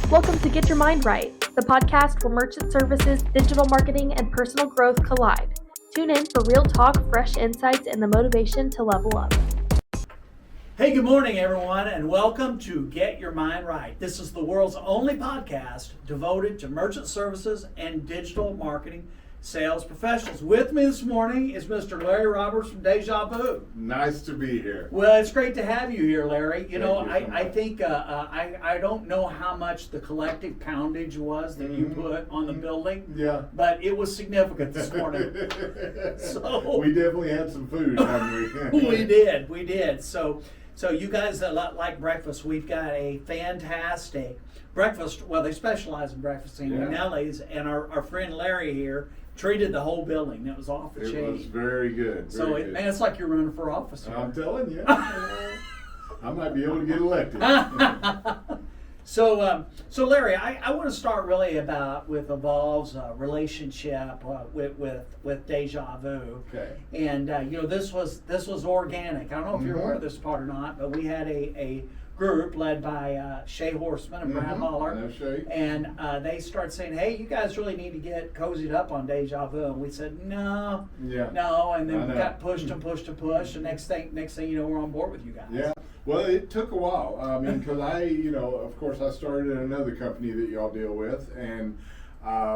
Welcome to Get Your Mind Right, the podcast where merchant services, digital marketing, and personal growth collide. Tune in for real talk, fresh insights, and the motivation to level up. Hey, good morning, everyone, and welcome to Get Your Mind Right. This is the world's only podcast devoted to merchant services and digital marketing sales professionals. With me this morning is Mr. Larry Roberts from Dejavoo. Nice to be here. Well, it's great to have you here, Larry. I think I don't know how much the collective poundage was that you put on the building. Yeah. But it was significant this morning. So we definitely had some food, haven't we? we did. So you guys that like breakfast, we've got a fantastic breakfast. Well, they specialize in breakfast in Nelly's, and our friend Larry here treated the whole building. It was off the chain. It was very good. Man, it's like you're running for office here. I'm telling you. I might be able to get elected. So Larry, I want to start really with Evolv's relationship with Dejavoo. Okay. And this was organic. I don't know if you're aware of this part or not, but we had a group led by Shay Horseman and Brad Holler. I know Shay. And they started saying, "Hey, you guys really need to get cozied up on Dejavoo." And we said, "No, no." And then we got pushed, and next thing you know, we're on board with you guys. Yeah. Well, it took a while. I mean, because of course, I started in another company that y'all deal with, and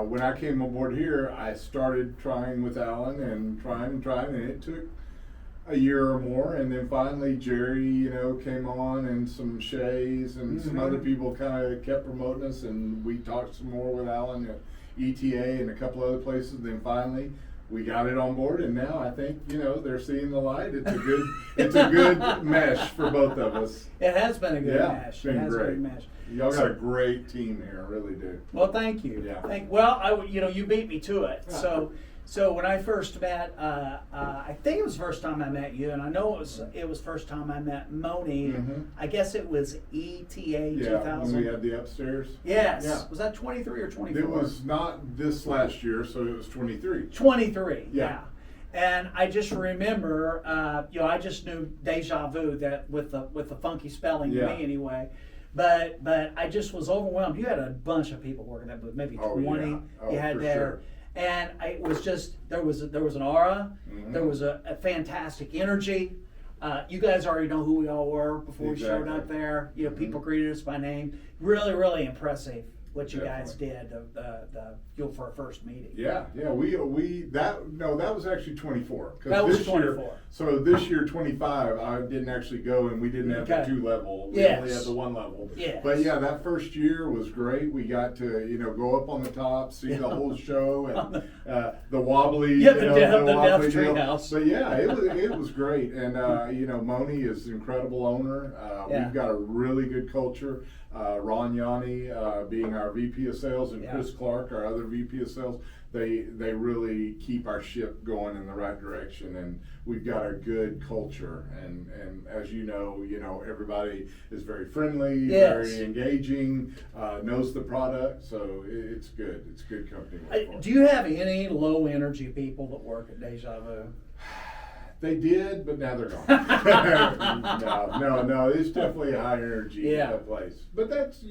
when I came aboard here, I started trying with Alan and trying, and it took a year or more, and then finally Jerry, came on, and some Shays and some other people kind of kept promoting us, and we talked some more with Alan at ETA and a couple other places. Then finally we got it on board, and now I think they're seeing the light. It's a good mesh for both of us. It has been a good mesh. It's been great. Y'all got a great team here, really do. Well, thank you. Yeah. You beat me to it. So when I first met, I think it was the first time I met you, and I know it was first time I met Moni. I guess it was ETA 2000. When we had the upstairs. Yes. Yeah. Was that 23 or 24? It was not this last year, so it was 23. 23. Yeah. And I just remember, I just knew Dejavoo, that with the funky spelling to me anyway. But I just was overwhelmed. You had a bunch of people working that booth, maybe 20 you had there. Sure. And it was just, there was an aura, there was a fantastic energy. You guys already know who we all were before we showed up there. People greeted us by name. Really, really impressive what you guys did for our first meeting. Yeah. That was actually 24. That was 24. So this year 25, I didn't actually go, and we didn't have the 2 level. We only had the 1 level. Yes. But that first year was great. We got to go up on the top, see the whole show, and the wobbly, the death tree deal. house. But it was great. And Moni is an incredible owner. We've got a really good culture. Ron Yanni being our VP of Sales, and Chris Clark, our other VP of Sales, they really keep our ship going in the right direction, and we've got a good culture. And as you know, everybody is very friendly, very engaging, knows the product, so it's good. It's good company to work for. Do you have any low energy people that work at Dejavoo? They did, but now they're gone. No, it's definitely a high energy place. But that's,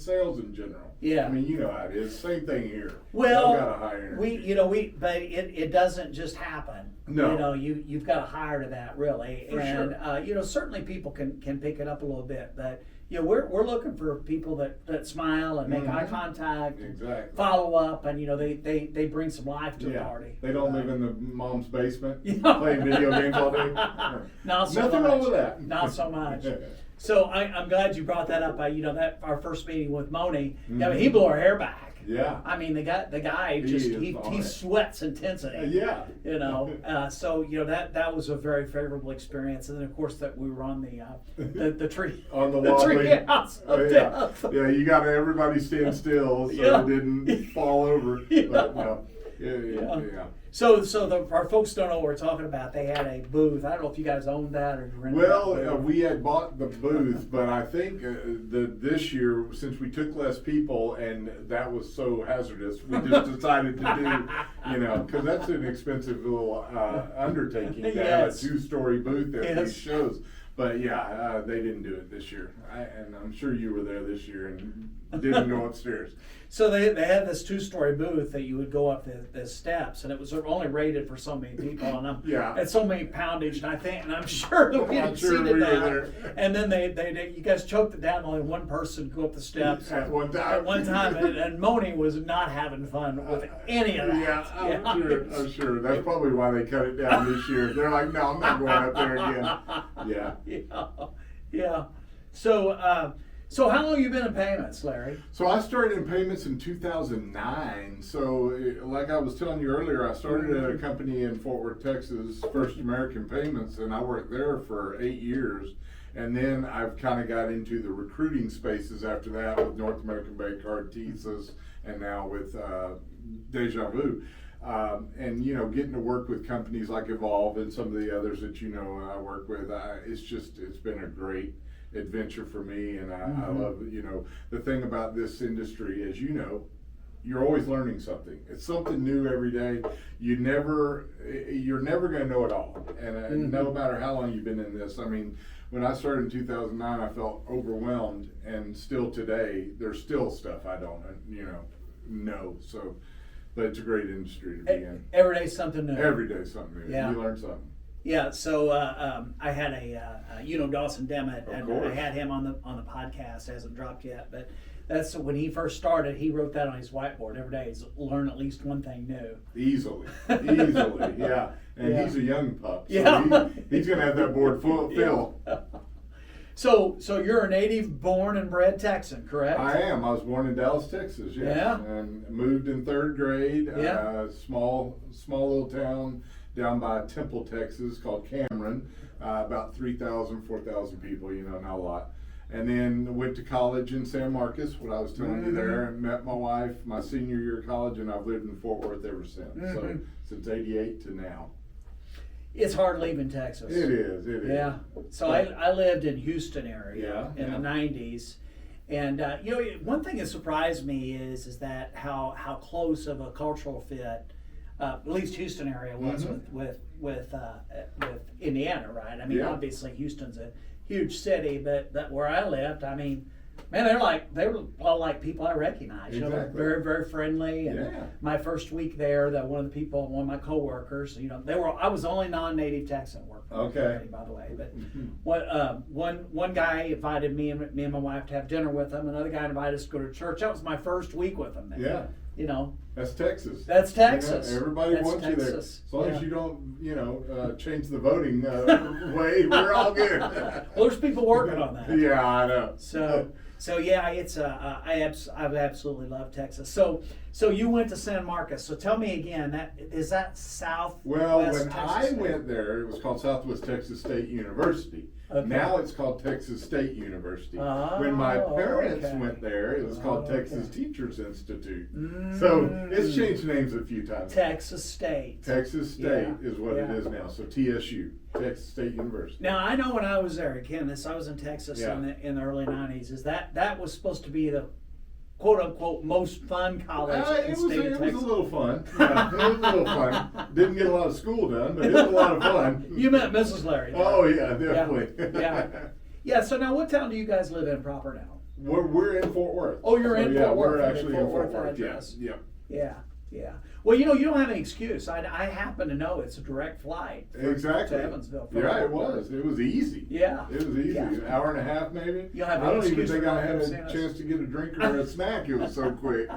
sales in general. Yeah. I mean, you know how it is. Same thing here. Well, I've got a high energy. But it doesn't just happen. No. You've got to hire to that, really. For sure. Certainly people can pick it up a little bit, but we're looking for people that smile and make eye contact, exactly, follow up, and they bring some life to the party. They don't live in the mom's basement playing video games all day. Nothing wrong with that. Not so much. So I'm glad you brought that up. That our first meeting with Moni, he blew our hair back. Yeah. I mean, the guy he sweats intensity. Yeah. So that was a very favorable experience, and then of course that we were on the tree on the wobbly tree house of death. Yeah, you got everybody stand still so it didn't fall over. But no. Yeah. So our folks don't know what we're talking about. They had a booth. I don't know if you guys owned that or you rented that. We had bought the booth, but I think this year, since we took less people and that was so hazardous, we just decided to do, because that's an expensive little undertaking to have a 2-story booth at these shows. But yeah, they didn't do it this year, and I'm sure you were there this year and didn't go upstairs. So they had this 2-story booth that you would go up the steps, and it was only rated for so many people, and and so many poundage, and I'm sure that we had seated that. And then they you guys choked it down. Only one person could go up the steps at one time. and Moni was not having fun with any of that. I'm sure. That's probably why they cut it down this year. They're like, no, I'm not going up there again. Yeah. So how long have you been in payments, Larry? So I started in payments in 2009. So like I was telling you earlier, I started at a company in Fort Worth, Texas, First American Payments, and I worked there for 8 years. And then I've kind of got into the recruiting spaces after that with North American Bank Card, TSYS, and now with Dejavoo. And getting to work with companies like Evolv and some of the others that I work with, it's been a great adventure for me, and I love the thing about this industry is you're always learning something. It's something new every day. You're never going to know it all, and no matter how long you've been in this. I mean, when I started in 2009, I felt overwhelmed, and still today there's still stuff I don't know. So, but it's a great industry to be in. Every day something new. Every day something new. Yeah. You learn something. Yeah, so I had Dawson Demet, and I had him on the podcast. It hasn't dropped yet, but that's when he first started. He wrote that on his whiteboard every day. Is learn at least one thing new. Easily, yeah. And he's a young pup, so he's going to have that board full. So you're a native born and bred Texan, correct? I am. I was born in Dallas, Texas. Yes. Yeah. And moved in 3rd grade. Yeah. Small little town down by Temple, Texas, called Cameron. About 3,000, 4,000 people. Not a lot. And then went to college in San Marcos, what I was telling you there, and met my wife my senior year of college, and I've lived in Fort Worth ever since. So since '88 to now. It's hard leaving Texas. It is. Yeah. So I lived in Houston area in the 90s. And one thing that surprised me is that how close of a cultural fit at least Houston area was with Indiana, right? I mean, obviously Houston's a huge city, but where I lived, I mean, man, they were all like people I recognize. Exactly. Very, very friendly. And my first week there, one of my coworkers, I was the only non-native Texan working for the company, by the way. But one guy invited me and my wife to have dinner with him. Another guy invited us to go to church. That was my first week with him there. Yeah. That's Texas. That's Texas. Everybody wants you there. As long as you don't, change the voting way, we're all good. Well, there's people working on that. Yeah, I know. So yeah, it's I've absolutely loved Texas. So you went to San Marcos. So tell me again, is that Southwest when Texas I State? went there, it was called Southwest Texas State University. Okay. Now it's called Texas State University. When my parents went there, it was called Texas Teachers Institute. So it's changed names a few times. Texas State. Texas State is what it is now. So TSU, Texas State University. Now I know when I was there, again, I was in Texas in the early '90s. Is that was supposed to be the quote unquote most fun college in the state of Texas? It was a little fun. Yeah, it was a little fun. Didn't get a lot of school done, but it was a lot of fun. You met Mrs. Larry. Oh yeah, definitely. Yeah. So now, what town do you guys live in proper now? We're in Fort Worth. Oh, you're in Fort Worth. We're actually in Fort Worth. Yes. Yeah. Yeah. Well, you don't have any excuse. I happen to know it's a direct flight. Exactly. To Evansville. Yeah, it was. It was easy. Yeah. It was easy. An hour and a half, maybe. You'll have I don't even excuse think for I had a not chance to get a drink or a snack. It was so quick.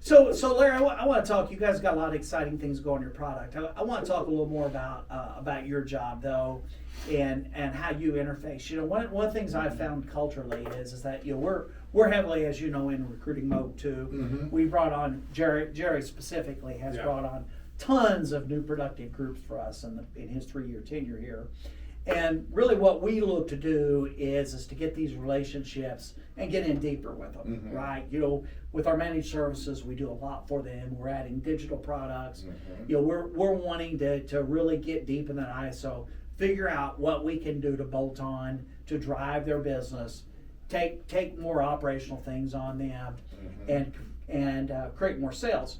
So Larry, I want to talk. You guys got a lot of exciting things going in your product. I want to talk a little more about your job though, and how you interface. One of the things I've found culturally is that we're heavily, as you know, in recruiting mode too. We brought on Jerry specifically has brought on tons of new productive groups for us in his 3-year tenure here. And really what we look to do is to get these relationships and get in deeper with them, right? With our managed services, we do a lot for them. We're adding digital products. We're wanting to really get deep in that ISO, figure out what we can do to bolt on, to drive their business, take more operational things on them, and create more sales.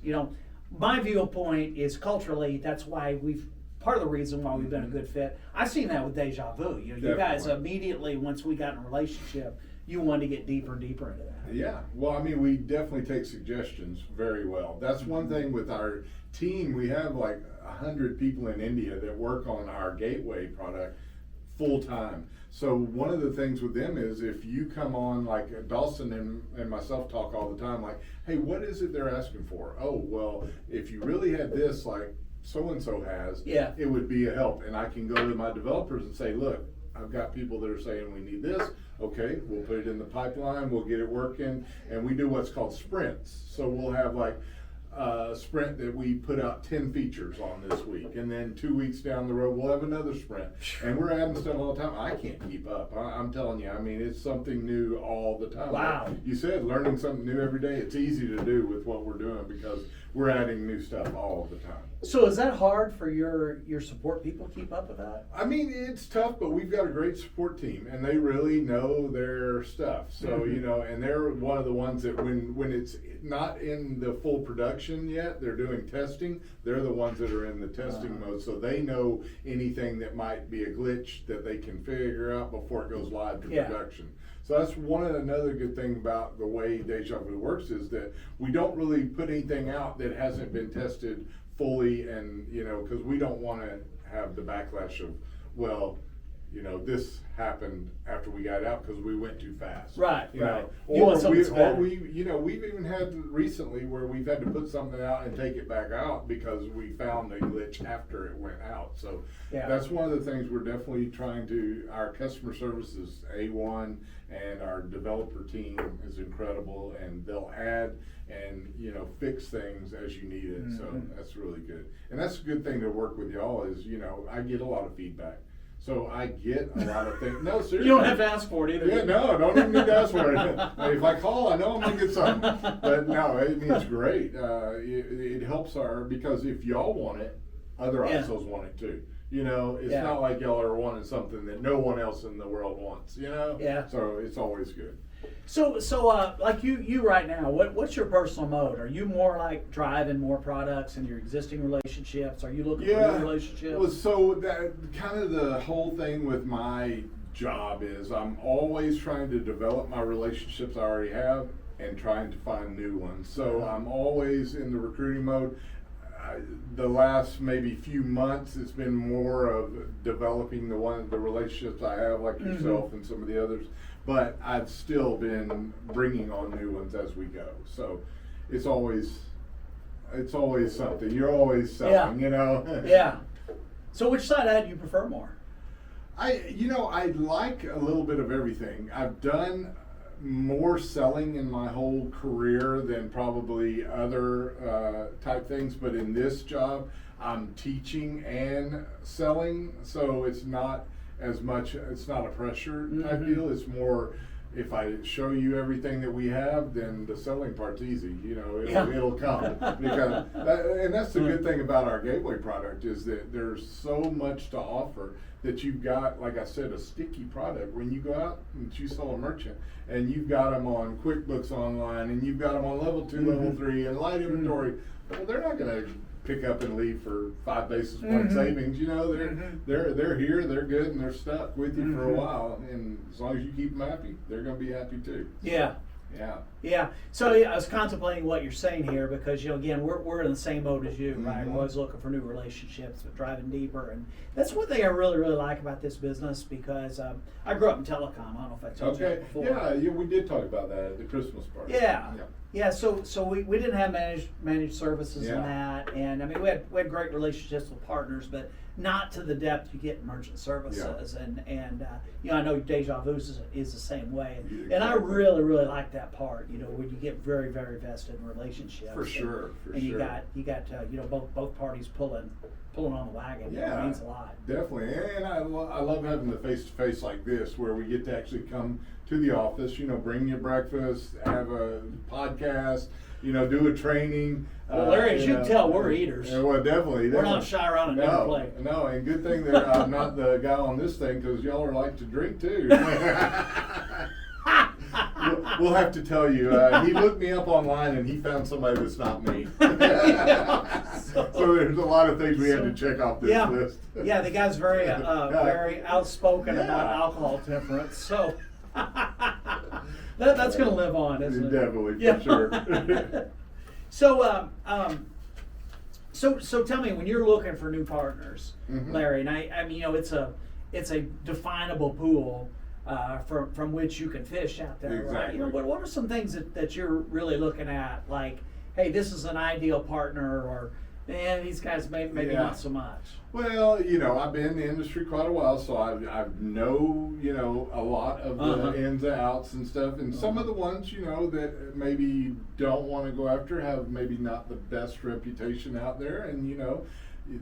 My viewpoint is culturally, that's why we've part of the reason why we've been a good fit. I've seen that with Dejavoo. You guys immediately, once we got in a relationship, you wanted to get deeper and deeper into that. Yeah, well, I mean, we definitely take suggestions very well. That's one thing with our team. We have like 100 people in India that work on our gateway product full time. So one of the things with them is if you come on, like Dawson and myself talk all the time, like, hey, what is it they're asking for? Oh, well, if you really had this, like so-and-so has, it would be a help. And I can go to my developers and say, look, I've got people that are saying we need this. Okay, we'll put it in the pipeline, we'll get it working, and we do what's called sprints. So we'll have like a sprint that we put out 10 features on this week, and then 2 weeks down the road we'll have another sprint. And we're adding stuff all the time. I can't keep up. I'm telling you, I mean, it's something new all the time. Wow. Like you said, learning something new every day, it's easy to do with what we're doing because we're adding new stuff all the time. So is that hard for your support people to keep up with that? I mean, it's tough, but we've got a great support team, and they really know their stuff. So, you know, and they're one of the ones that when it's not in the full production yet, they're doing testing. They're the ones that are in the testing mode, so they know anything that might be a glitch that they can figure out before it goes live to production. So that's another good thing about the way Dejavoo works is that we don't really put anything out that hasn't been tested fully, and you know, because we don't want to have the backlash of, well, you know, this happened after we got out because we went too fast. Right, you know, Or we, you know, we've even had recently where we've had to put something out and take it back out because we found a glitch after it went out. So that's one of the things we're definitely trying to. Our customer service is A1, and our developer team is incredible, and they'll add and you know fix things as you need it. So that's really good, and that's a good thing to work with y'all. Is you know I get a lot of feedback. So I get a lot of things. No, seriously. You don't have to ask for it either. Yeah, no, I don't even need to ask for it. If I call, I know I'm going to get something. But no, I mean, it's great. It helps because if y'all want it, other ISOs want it too. You know, it's not like y'all are wanting something that no one else in the world wants, you know? Yeah. So it's always good. So like you right now, what's your personal mode? Are you more like driving more products in your existing relationships? Are you looking for new relationships? Well, so that kind of the whole thing with my job is I'm always trying to develop my relationships I already have and trying to find new ones. So I'm always in the recruiting mode. The last maybe few months, it's been more of developing the relationships I have, like yourself and some of the others. But I've still been bringing on new ones as we go. So it's always something. You're always selling, you know. Yeah. So which side ad do you prefer more? I like a little bit of everything. I've done more selling in my whole career than probably other type things, but in this job I'm teaching and selling, so it's not as much, it's not a pressure type deal. It's more, if I show you everything that we have, then the selling part's easy. You know, it'll come. Because and that's the good thing about our gateway product is that there's so much to offer that you've got, like I said, a sticky product. When you go out and you sell a merchant and you've got them on QuickBooks Online and you've got them on level 2, level 3 and light inventory, well, they're not going to pick up and leave for 5 basis point savings. You know, they're here, they're good, and they're stuck with you for a while. And as long as you keep them happy, they're going to be happy too. Yeah. Yeah. So I was contemplating what you're saying here because, you know, again, we're in the same mode as you, right? We're always looking for new relationships, but driving deeper. And that's one thing I really, really like about this business because I grew up in telecom. I don't know if I told you that before. Yeah, we did talk about that at the Christmas party. Yeah, so we didn't have managed services in that, and I mean we had great relationships with partners, but not to the depth you get in merchant services, and you know I know Dejavoo is the same way, and I really like that part, you know, where you get very vested in relationships. For sure. You got you know both parties pulling on the wagon. Yeah, it means a lot. Definitely, and I love having the face-to-face like this where we get to actually come to the office, you know, bring you breakfast, have a podcast, you know, do a training. Well, Larry, as you can tell, we're eaters. Well, definitely. We're not shy around a dinner plate. No, and good thing that I'm not the guy on this thing because y'all are like to drink too. We'll have to tell you. He looked me up online and he found somebody that's not me. So there's a lot of things we had to check off this yeah, list. yeah, the guy's very very outspoken Yeah. about alcohol temperance, so that's going to live on, isn't it? Definitely, Yeah. for sure. So tell me, when you're looking for new partners, Mhm. Larry, and I mean, it's a definable pool from which you can fish out there, right? Exactly. What are some things that you're really looking at, like, hey, this is an ideal partner, or man, these guys maybe Yeah. not so much. Well, I've been in the industry quite a while, so I know, a lot of the Uh-huh. ins and outs and stuff. And some of the ones, that maybe don't want to go after have maybe not the best reputation out there. And,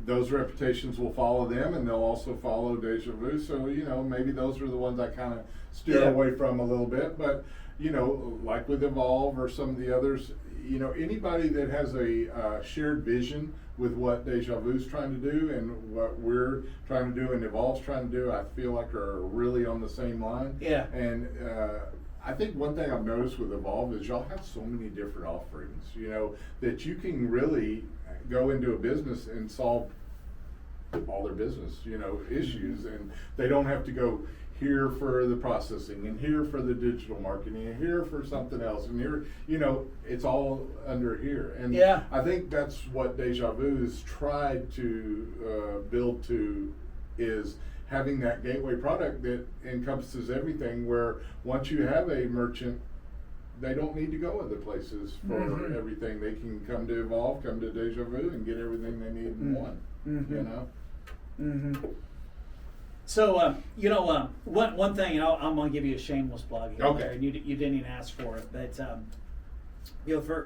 those reputations will follow them, and they'll also follow Dejavoo. So, maybe those are the ones I kind of steer Yeah. away from a little bit. But, like with Evolv or some of the others, anybody that has a shared vision with what Dejavoo's trying to do and what we're trying to do and Evolv's trying to do, I feel like are really on the same line. Yeah. And I think one thing I've noticed with Evolv is y'all have so many different offerings, that you can really go into a business and solve all their business, issues, and they don't have to go here for the processing and here for the digital marketing and here for something else and here, it's all under here. And Yeah. I think that's what Dejavoo has tried to build to, is having that gateway product that encompasses everything, where once you have a merchant, they don't need to go other places for Mhm. everything. They can come to Evolv, come to Dejavoo, and get everything they need in one. Mhm. Mm-hmm. So, one thing, and I'm going to give you a shameless plug here. Okay. And you didn't even ask for it, but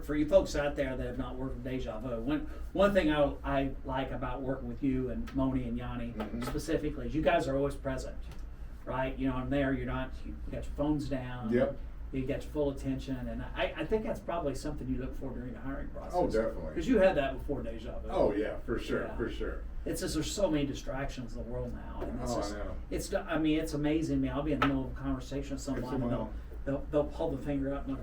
for you folks out there that have not worked with Dejavoo, one thing I like about working with you and Moni and Yanni Mhm. specifically is you guys are always present, right? I'm there. You got your phones down. Yep. You get your full attention, and I think that's probably something you look for during the hiring process. Oh, definitely. Because you had that before Dejavoo. Oh yeah, for sure, Yeah. for sure. It's just there's so many distractions in the world now. And it's Oh, I just, know. it's amazing to me. I'll be in the middle of a conversation with someone, and Someone they'll pull the finger up and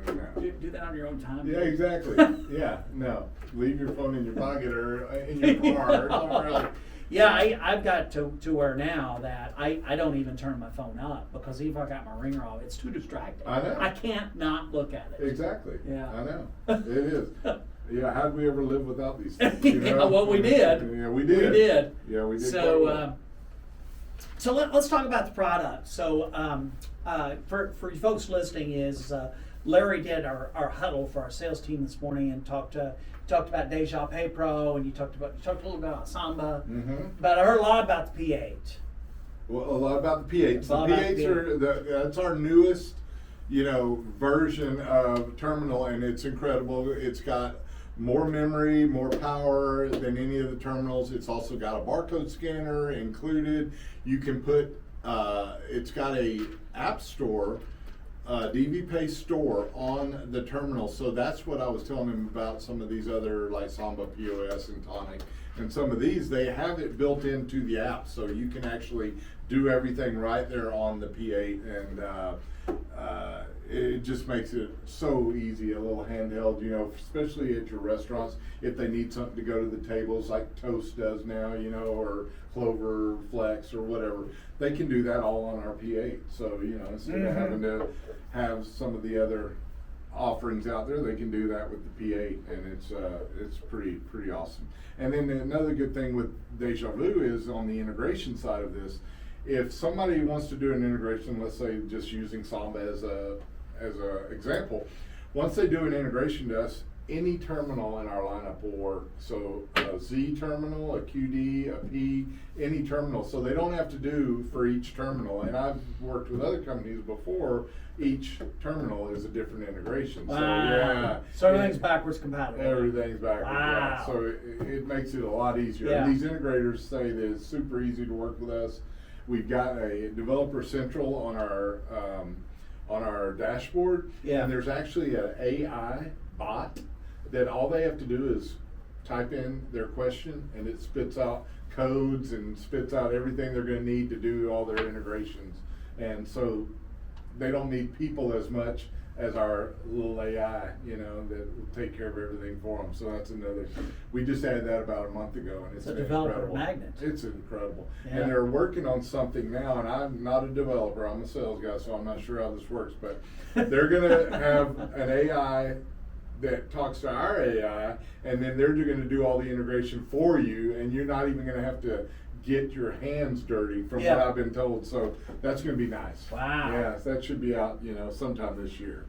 No. do that on your own time. Yeah, exactly. Yeah, no. Leave your phone in your pocket or in your car. Don't really. Yeah, I've got to where now that I don't even turn my phone up, because even if I got my ringer off, it's too distracting. I know. I can't not look at it. Exactly. Yeah. I know. It is. Yeah, how did we ever live without these things? Yeah, well, we did. Yeah, we did. We did. Yeah, we did. So, quite well. so let's talk about the product. So, for you folks listening, is Larry did our huddle for our sales team this morning and talked about Deja Pay Pro, and you talked a little bit about Samba, but I heard a lot about the P8. Well, a lot about the P8s. The A lot about P8s are that's our newest, version of terminal, and it's incredible. It's got more memory, more power than any of the terminals. It's also got a barcode scanner included. You can put, it's got a app store, DV Pay store on the terminal. So that's what I was telling him about some of these other, like Samba POS and Tonic. And some of these, they have it built into the app, so you can actually do everything right there on the P8, and it just makes it so easy, a little handheld, especially at your restaurants, if they need something to go to the tables like Toast does now, or Clover Flex or whatever. They can do that all on our P8. So, instead of having to have some of the other offerings out there, they can do that with the P8, and it's pretty awesome. And then another good thing with Dejavoo is on the integration side of this. If somebody wants to do an integration, let's say just using Samba as a example, once they do an integration to us, any terminal in our lineup will work. So a Z terminal, a QD, a P, any terminal. So they don't have to do for each terminal. And I've worked with other companies before. Each terminal is a different integration. Wow. So yeah. So everything's backwards compatible. Everything's backwards. Wow. Yeah. So it makes it a lot easier. Yeah. And these integrators say that it's super easy to work with us. We've got a developer central on our dashboard. Yeah. And there's actually an AI bot that all they have to do is type in their question, and it spits out codes and spits out everything they're going to need to do all their integrations. And so they don't need people as much. as our little AI, you know, that will take care of everything for them. So that's another. We just added that about a month ago, and it's a been developer incredible. magnet. It's incredible, Yeah. and they're working on something now. And I'm not a developer; I'm a sales guy, so I'm not sure how this works. But they're gonna have an AI that talks to our AI, and then they're going to do all the integration for you, and you're not even going to have to get your hands dirty, from Yeah. what I've been told. So that's going to be nice. Wow. Yeah, that should be out, sometime this year.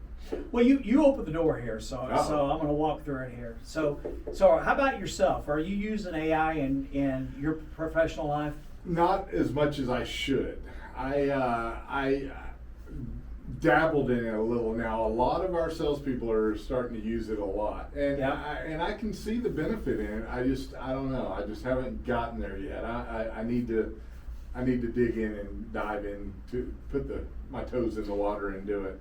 Well, you opened the door here, so Uh-oh. I'm going to walk through it here. So how about yourself? Are you using AI in your professional life? Not as much as I should. I dabbled in it a little now. A lot of our salespeople are starting to use it a lot, and Yeah. I can see the benefit in it. I don't know. I just haven't gotten there yet. I need to dig in and dive in to put my toes in the water and do it.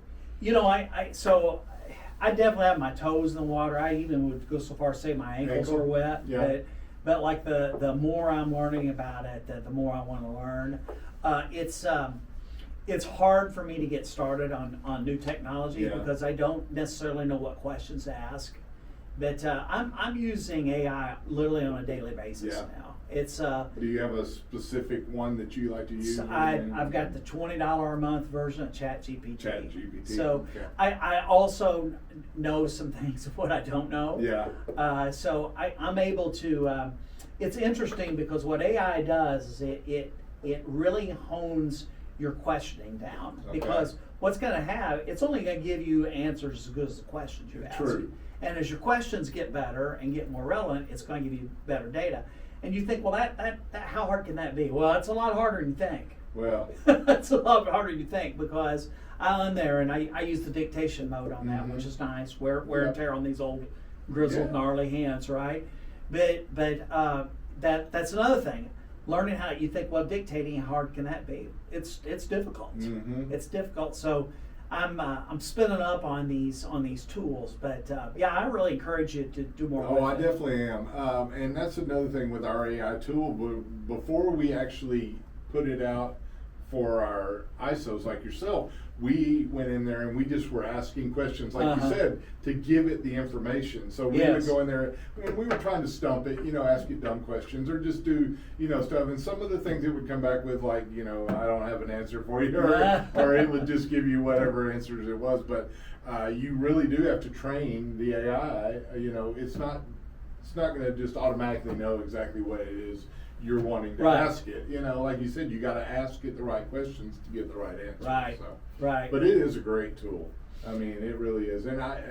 I definitely have my toes in the water. I even would go so far as say my ankles Ankle? are wet. Yeah. But like the more I'm learning about it, the more I want to learn. It's hard for me to get started on new technology Yeah. because I don't necessarily know what questions to ask. But I'm using AI literally on a daily basis Yeah. now. It's Do you have a specific one that you like to use? I've got the $20 a month version of ChatGPT. ChatGPT, So okay. I also know some things of what I don't know. Yeah. So I'm able to. It's interesting because what AI does is it really hones your questioning down. Okay. Because what's going to have, it's only going to give you answers as good as the questions you ask. True. And as your questions get better and get more relevant, it's going to give you better data. And you think, well, that how hard can that be? Well, it's a lot harder than you think. Well. It's a lot harder than you think because I'm in there and I use the dictation mode on that, Mhm. which is nice. Wear and Yeah. tear on these old grizzled, Yeah. gnarly hands, right? But that's another thing. Learning how you think, well, dictating, how hard can that be? It's difficult. Mhm. It's difficult. So I'm spinning up on these tools, but yeah, I really encourage you to do more. Oh, with I it. definitely am. And that's another thing with our AI tool. Before we actually put it out for our ISOs like yourself, we went in there and we just were asking questions, like you said, to give it the information. So we would go in there and we were trying to stump it, ask it dumb questions or just do, stuff. And some of the things it would come back with, like, I don't have an answer for you, or it would just give you whatever answers it was. But you really do have to train the AI. It's not going to just automatically know exactly what it is you're wanting to ask it. Like you said, you got to ask it the right questions to get the right answer. Right. So. Right. But it is a great tool. I mean, it really is. And I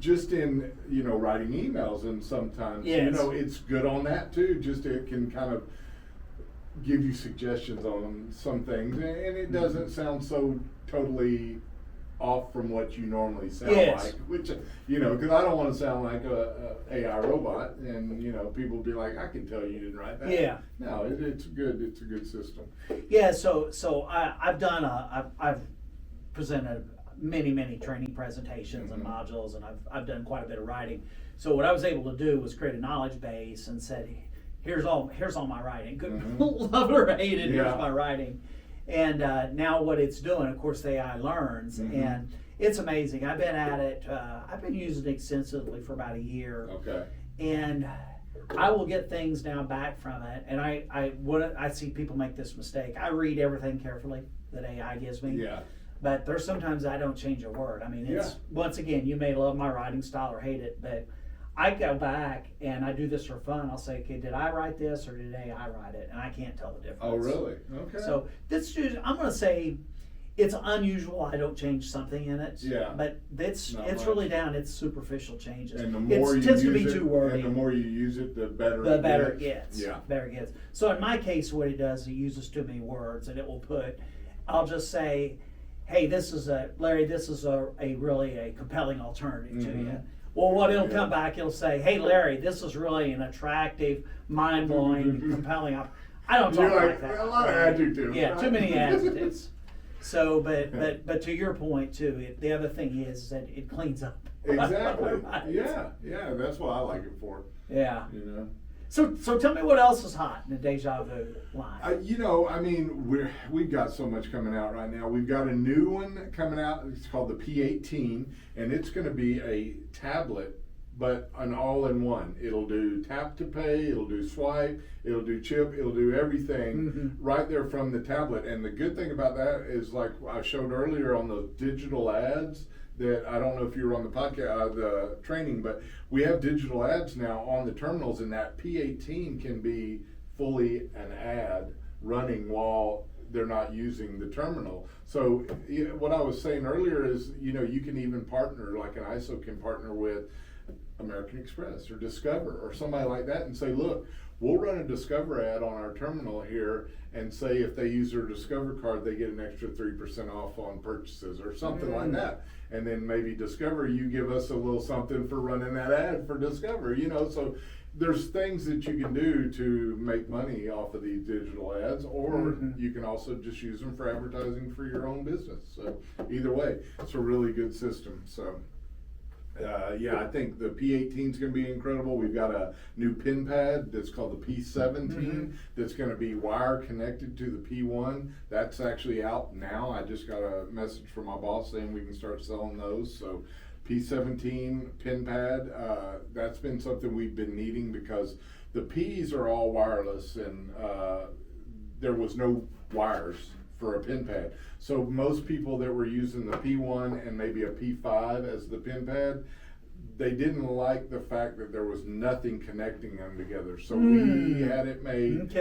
just in writing emails, and sometimes it's good on that too. Just it can kind of give you suggestions on some things, and it doesn't sound so totally off from what you normally sound like, which because I don't want to sound like a AI robot, and people be like, I can tell you didn't write that. Yeah. No, it's good. It's a good system. Yeah. So I've presented many training presentations and modules, and I've done quite a bit of writing. So what I was able to do was create a knowledge base and said, here's all my writing. Love it or hate it. Here's my writing. And now what it's doing, of course, the AI learns, and it's amazing. I've been at it. I've been using it extensively for about a year. Okay. And I will get things now back from it. And I see people make this mistake. I read everything carefully that AI gives me. Yeah. But there's sometimes I don't change a word. I mean, it's once again, you may love my writing style or hate it, but I go back and I do this for fun. I'll say, okay, did I write this or did AI write it? And I can't tell the difference. Oh, really? Okay. So I'm going to say it's unusual. I don't change something in it. Yeah. But it's really down. It's superficial changes. And the more it you tends use to be it, too wordy. and the more you use it, the better it gets. Yeah. Better it gets. So in my case, what it does, it uses too many words, and it will I'll just say, hey, Larry, this is a really compelling alternative to you. Well, what it'll come back, it'll say, hey, Larry, this is really an attractive, mind-blowing, compelling. I don't talk like that. A lot of adjectives. Yeah, right? too many adjectives. So, but to your point too, the other thing is that it cleans up. Exactly. Right. Yeah. That's what I like it for. Yeah. So tell me what else is hot in the Dejavoo line. We've got so much coming out right now. We've got a new one coming out. It's called the P18, and it's going to be a tablet, but an all-in-one. It'll do tap to pay, it'll do swipe, it'll do chip, it'll do everything right there from the tablet. And the good thing about that is, like I showed earlier on those digital ads, that I don't know if you were on the podcast, the training, but we have digital ads now on the terminals, and that P18 can be fully an ad running while they're not using the terminal. So what I was saying earlier is, you can even partner, like an ISO can partner with American Express or Discover or somebody like that and say, look, we'll run a Discover ad on our terminal here, and say if they use their Discover card, they get an extra 3% off on purchases or something like that. And then maybe Discover, you give us a little something for running that ad for Discover, so there's things that you can do to make money off of these digital ads, or you can also just use them for advertising for your own business. So either way, it's a really good system. So I think the P18 is going to be incredible. We've got a new pin pad that's called the P17 that's going to be wire connected to the P1. That's actually out now. I just got a message from my boss saying we can start selling those. So P17 pin pad, that's been something we've been needing because the Ps are all wireless, and there was no wires for a pin pad. So most people that were using the P1 and maybe a P5 as the pin pad, they didn't like the fact that there was nothing connecting them together. So we had it made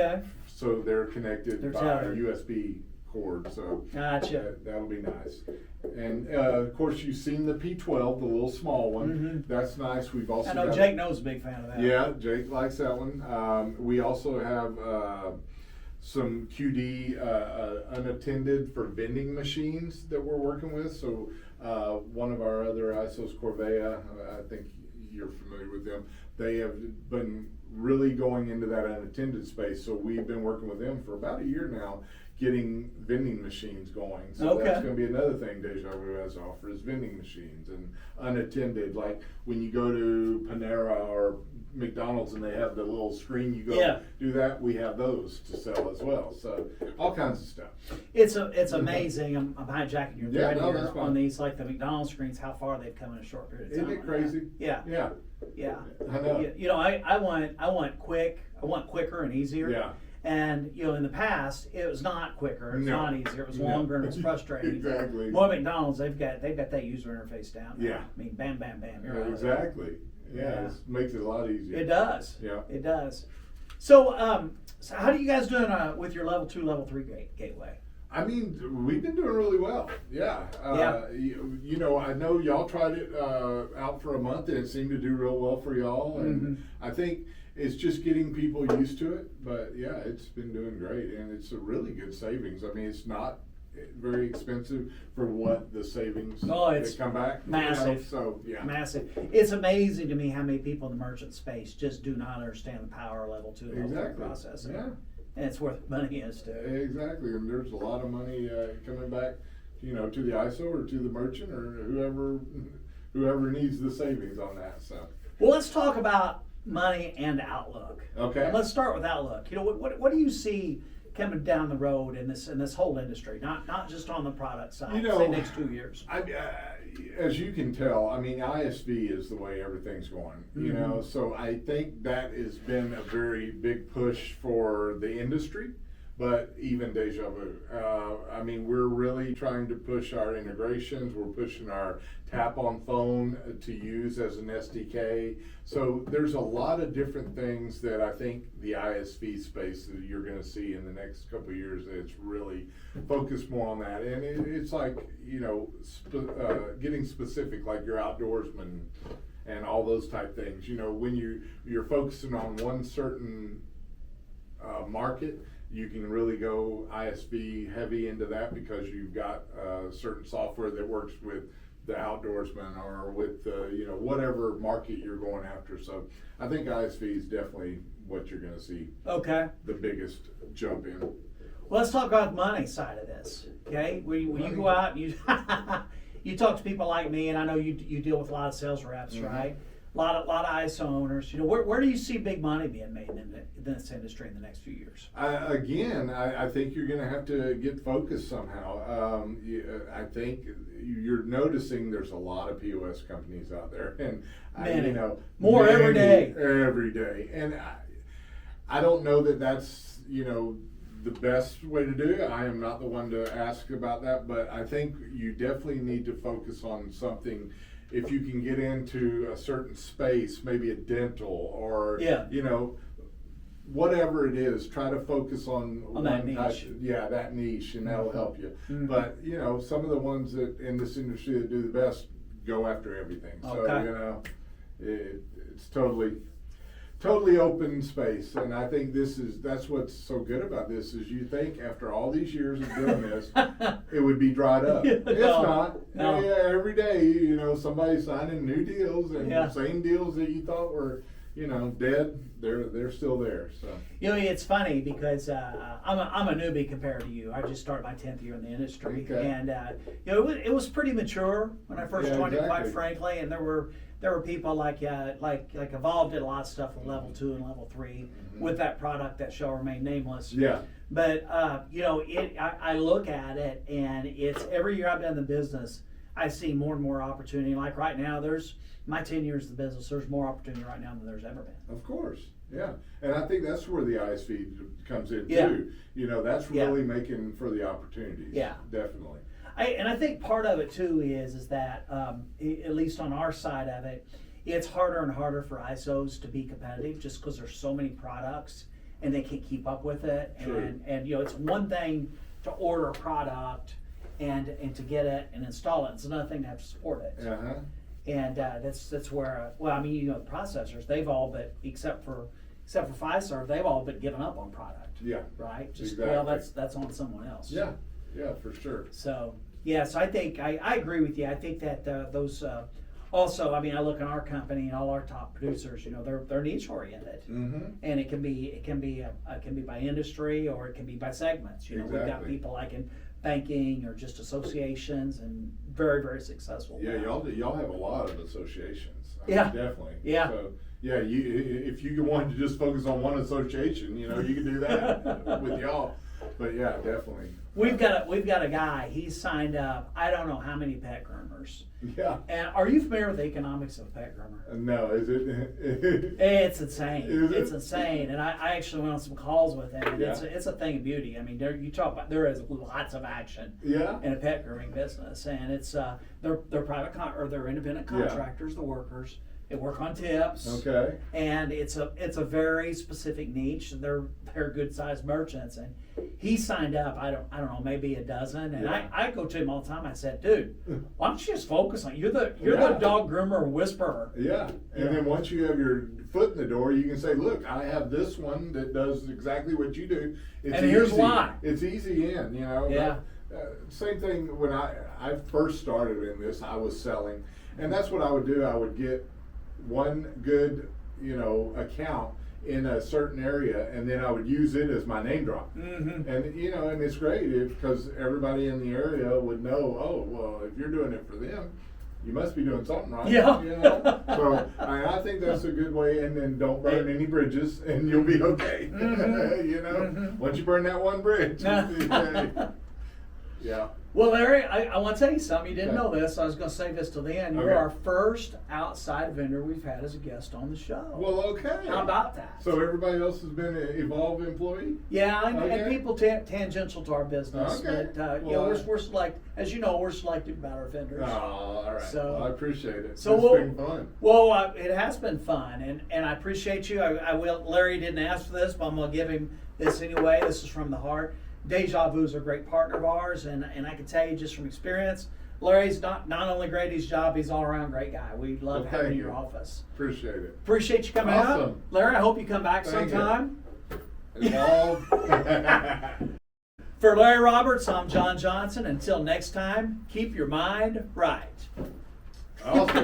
so they're connected by a USB cord. So gotcha. That'll be nice. And of course, you've seen the P12, the little small one. That's nice. We've also I know Jake knows a big fan of that. Yeah, Jake likes that one. We also have some QD unattended for vending machines that we're working with. So one of our other ISOs, Corvea, I think you're familiar with them. They have been really going into that unattended space. So we've been working with them for about a year now, getting vending machines going. So that's going to be another thing Dejavoo has to offer, is vending machines and unattended. Like when you go to Panera or McDonald's and they have the little screen, you go do that, we have those to sell as well. So all kinds of stuff. It's amazing. I'm hijacking your thread here on these, like the McDonald's screens, how far they've come in a short period of time. Isn't it crazy? Yeah. I know. I want quicker and easier. Yeah. And in the past, it was not quicker, it was not easier, it was longer, and it was frustrating. Exactly. Well, McDonald's, they've got that user interface down. Yeah. I mean, bam, bam, bam. You're out exactly. It makes it a lot easier. It does. Yeah. It does. So, so how are you guys doing with your level 2, level 3 gateway? I mean, we've been doing really well. Yeah. I know y'all tried it out for a month, and it seemed to do real well for y'all. And I think it's just getting people used to it. But yeah, it's been doing great, and it's a really good savings. I mean, it's not very expensive for what the savings that come back. Massive. So yeah. Massive. It's amazing to me how many people in the merchant space just do not understand the power of level 2 level 3 processing. Yeah. And it's worth money is too. Exactly, and there's a lot of money coming back, to the ISO or to the merchant or whoever needs the savings on that. So. Well, let's talk about money and outlook. Okay. And let's start with outlook. What do you see coming down the road in this whole industry? Not just on the product side. Say next 2 years. As you can tell, I mean, ISV is the way everything's going. So I think that has been a very big push for the industry, but even Dejavoo. I mean, we're really trying to push our integrations. We're pushing our tap on phone to use as an SDK. So there's a lot of different things that I think the ISV space that you're going to see in the next couple of years, that it's really focused more on that. And it's like, getting specific, like your outdoorsman and all those type things. When you're focusing on one certain market, you can really go ISV heavy into that because you've got certain software that works with the outdoorsman or with whatever market you're going after. So I think ISV is definitely what you're going to see. Okay. The biggest jump in. Well, let's talk about the money side of this. Okay, when you go out and you you talk to people like me, and I know you deal with a lot of sales reps, right? lot of ISO owners. You know, where do you see big money being made in this industry in the next few years? I think you're going to have to get focused somehow. I think you're noticing there's a lot of POS companies out there, and more every day. Every day, and I don't know that that's the best way to do it. I am not the one to ask about that, but I think you definitely need to focus on something. If you can get into a certain space, maybe a dental or whatever it is, try to focus on that niche. That niche, and that'll help you. Mm-hmm. But some of the ones that in this industry that do the best go after everything. Okay. So it's totally open space, and I think that's what's so good about this is you think after all these years of doing this, it would be dried up. It's not. No. Yeah, every day, somebody's signing new deals and the same deals that you thought were, dead. They're still there. So it's funny because I'm a newbie compared to you. I just started my 10th year in the industry, and it was pretty mature when I first joined it, quite frankly, and there were people like Evolv did a lot of stuff with level 2 and level 3 with that product that shall remain nameless. Yeah. But I look at it, and it's every year I've been in the business, I see more and more opportunity. Like right now, there's my 10 years in the business. There's more opportunity right now than there's ever been. Of course, yeah, and I think that's where the ISV comes in Yeah. too. That's really making for the opportunities. Yeah, definitely. I think part of it too is that at least on our side of it, it's harder and harder for ISOs to be competitive just because there's so many products and they can't keep up with it. True. And it's one thing to order a product and to get it and install it. It's another thing to have to support it. Uh-huh. And that's where the processors, they've all but except for Fiserv, they've all but given up on product. Yeah. Right. Just exactly. that's on someone else. Yeah. Yeah, for sure. So I think I agree with you. I think that those also. I mean, I look at our company and all our top producers. They're niche oriented, and it can be by industry or it can be by segments. We've got people like in banking or just associations and very, very successful. Yeah, y'all have a lot of associations. Definitely. Yeah. So if you wanted to just focus on one association, you can do that with y'all. But yeah, definitely. We've got a guy. He's signed up. I don't know how many pet groomers. Yeah. And are you familiar with the economics of a pet groomer? No, is it? It's insane. It's insane. And I actually went on some calls with him. And it's a thing of beauty. I mean, there is lots of action. Yeah. In a pet grooming business, and it's they're private or they're independent contractors. The workers. They work on tips. Okay. And it's a very specific niche. They're good sized merchants, and he signed up. I don't know, maybe a dozen. And I go to him all the time. I said, dude, why don't you just focus on you're the dog groomer whisperer. Yeah. And then once you have your foot in the door, you can say, look, I have this one that does exactly what you do. It's and here's easy. why. It's easy in. Yeah. Same thing when I first started in this. I was selling, and that's what I would do. I would get one good, account in a certain area, and then I would use it as my name drop. And and it's great because everybody in the area would know. Oh, well, if you're doing it for them, you must be doing something right. Yeah. So I think that's a good way. And then don't burn any bridges, and you'll be okay. Once you burn that one bridge, you'll be okay. Yeah. Well, Larry, I want to tell you something. You didn't know this. I was going to save this till the end. You're our first outside vendor we've had as a guest on the show. Well, okay. How about that? So everybody else has been an Evolv employee? Yeah, and people tangential to our business. Okay. But, we're select. As you know, we're selective about our vendors. Oh, all right. So I appreciate it. So it's been fun. Well, it has been fun, and I appreciate you. I will. Larry didn't ask for this, but I'm going to give him this anyway. This is from the heart. Dejavoo is a great partner of ours, and I can tell you just from experience, Larry's not only great at his job, he's all around great guy. We love having you in your office. Appreciate it. Appreciate you coming out. Larry, I hope you come back sometime. For Larry Roberts, I'm John Johnson. Until next time, keep your mind right. Awesome.